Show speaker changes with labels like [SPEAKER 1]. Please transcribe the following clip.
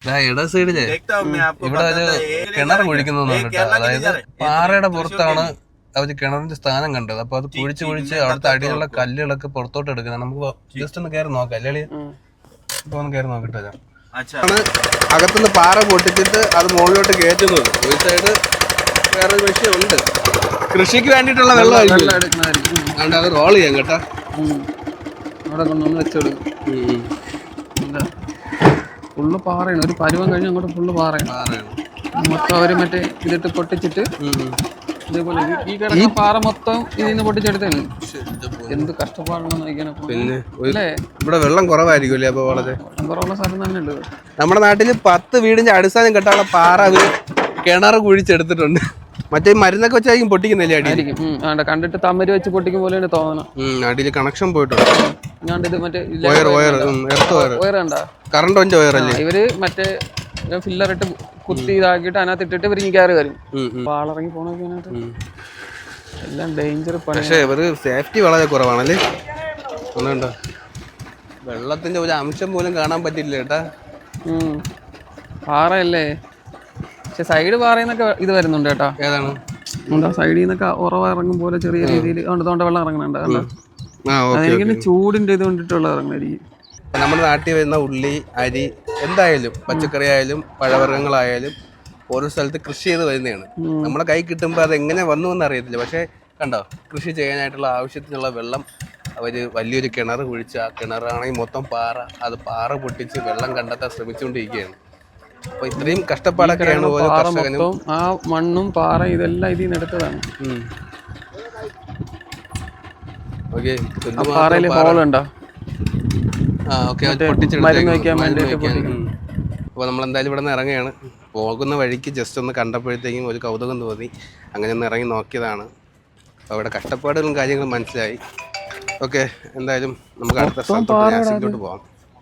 [SPEAKER 1] ഇട സൈഡില് ഇവിടെ ഒരു കിണർ കുഴിക്കുന്നുണ്ട്. അതായത് പാറയുടെ പുറത്താണ് അവര് കിണറിന്റെ സ്ഥാനം കണ്ടത്. അപ്പൊ അത് കുഴിച്ച് അവിടുത്തെ അടിയിലുള്ള കല്ലുകളൊക്കെ പുറത്തോട്ട് എടുക്കുന്നത്. നമുക്ക് ജസ്റ്റ് ഒന്ന് കയറി നോക്കാം. അല്ലെങ്കിൽ ഇപ്പൊ ഒന്ന് കയറി നോക്കിട്ട് അകത്തുനിന്ന് പാറ പൊട്ടിച്ചിട്ട് അത് മുകളിലോട്ട് കയറ്റുന്നത്. ഒരു സൈഡ് വേറൊരു വിഷയമുണ്ട്. കൃഷിക്ക് വേണ്ടിയിട്ടുള്ള വെള്ളം എടുക്കുന്നതായിരിക്കും. അത് റോൾ ചെയ്യാം കേട്ടാ.
[SPEAKER 2] അവിടെ കൊണ്ടുവന്ന് വെച്ചെടുക്കും. ഫുള്ള് പാറയാണ്. ഒരു പരുവം കഴിഞ്ഞ് അങ്ങോട്ട് ഫുള്ള് പാറയാണ്. മൊത്തം അവര് മറ്റേ ഇതിട്ട് പൊട്ടിച്ചിട്ട് ഇതേപോലെ ഈ കിടക്കുന്ന പാറ മൊത്തം ഇതിന്ന് പൊട്ടിച്ചെടുത്തേന്. എന്ത് കഷ്ടപ്പാടാണെന്ന് നോക്കിയാണ്.
[SPEAKER 1] പിന്നെ ഇവിടെ വെള്ളം കുറവായിരിക്കും. അപ്പൊ വളരെ
[SPEAKER 2] കുറവുള്ള സ്ഥലം തന്നെ ഉണ്ട്.
[SPEAKER 1] നമ്മുടെ നാട്ടില് 10 വീടിന്റെ അടിസ്ഥാനം കെട്ടാനുള്ള പാറ അവര് കിണർ കുഴിച്ചെടുത്തിട്ടുണ്ട്. മറ്റേ മരുന്നൊക്കെ വെച്ചായിരിക്കും പൊട്ടിക്കുന്നില്ലേ അടിയിരിക്കും.
[SPEAKER 2] കണ്ടിട്ട് തമ്മര് വെച്ച് പൊട്ടിക്കും പോലെയാണ് തോന്നണം.
[SPEAKER 1] അടിയിൽ കണക്ഷൻ പോയിട്ടുണ്ട്.
[SPEAKER 2] ഇത് മറ്റേ
[SPEAKER 1] കറണ്ട് വയറല്ലേ.
[SPEAKER 2] ഇവര് മറ്റേ ഫില്ലറിട്ട് കുത്തി ഇതാക്കിയിട്ട് അതിനകത്ത് ഇട്ടിട്ട് ഇവര് കയറി വരും. ആളിറങ്ങി പോണൊക്കെ എല്ലാം ഡേഞ്ചർ.
[SPEAKER 1] പക്ഷേ ഇവര് സേഫ്റ്റി വളരെ കുറവാണല്ലേ. ഒന്നുണ്ടോ വെള്ളത്തിന്റെ ഒരു അംശം പോലും കാണാൻ പറ്റില്ല കേട്ടാ.
[SPEAKER 2] പാറയല്ലേ. പക്ഷെ സൈഡ് പാറയിന്നൊക്കെ ഇത് വരുന്നുണ്ട് കേട്ടാ.
[SPEAKER 1] ഏതാണ്
[SPEAKER 2] സൈഡിൽ നിന്നൊക്കെ ഉറവ ഇറങ്ങും പോലെ ചെറിയ രീതിയിൽ തോണ്ട വെള്ളം ഇറങ്ങുന്നുണ്ട്. അതെനിക്ക് ചൂടിന്റെ ഇത് കൊണ്ടിട്ടുള്ള ഇറങ്ങുന്നതായിരിക്കും.
[SPEAKER 1] നമ്മുടെ നാട്ടിൽ വരുന്ന ഉള്ളി, അരി, എന്തായാലും പച്ചക്കറി ആയാലും പഴവർഗ്ഗങ്ങളായാലും ഓരോ സ്ഥലത്ത് കൃഷി ചെയ്ത് വരുന്നതാണ്. നമ്മളെ കൈ കിട്ടുമ്പോൾ അത് എങ്ങനെ വന്നു എന്ന് അറിയത്തില്ല. പക്ഷേ കണ്ടോ, കൃഷി ചെയ്യാനായിട്ടുള്ള ആവശ്യത്തിനുള്ള വെള്ളം അവര് വലിയൊരു കിണർ കുഴിച്ച്, ആ കിണറാണെങ്കിൽ മൊത്തം പാറ, അത് പാറ പൊട്ടിച്ച് വെള്ളം കണ്ടെത്താൻ ശ്രമിച്ചുകൊണ്ടിരിക്കുകയാണ്. അപ്പൊ ഇത്രയും കഷ്ടപ്പാടൊക്കെയാണ് ഓരോ കർഷകനും.
[SPEAKER 2] ആ മണ്ണും പാറ ഇതെല്ലാം ഇതിൽ നിന്ന് എടുത്തതാണ്.
[SPEAKER 1] അപ്പോൾ നമ്മളെന്തായാലും ഇവിടെ നിന്ന് ഇറങ്ങുകയാണ്. പോകുന്ന വഴിക്ക് ജസ്റ്റ് ഒന്ന് കണ്ടപ്പോഴത്തേക്കും ഒരു കൗതുകം തോന്നി. അങ്ങനെ ഒന്ന് ഇറങ്ങി നോക്കിയതാണ്. അപ്പോൾ അവിടെ കഷ്ടപ്പാടുകളും കാര്യങ്ങളും മനസ്സിലായി. ഓക്കെ, എന്തായാലും നമുക്ക് അടുത്ത സ്ഥലത്തോട്ട് പോകാം.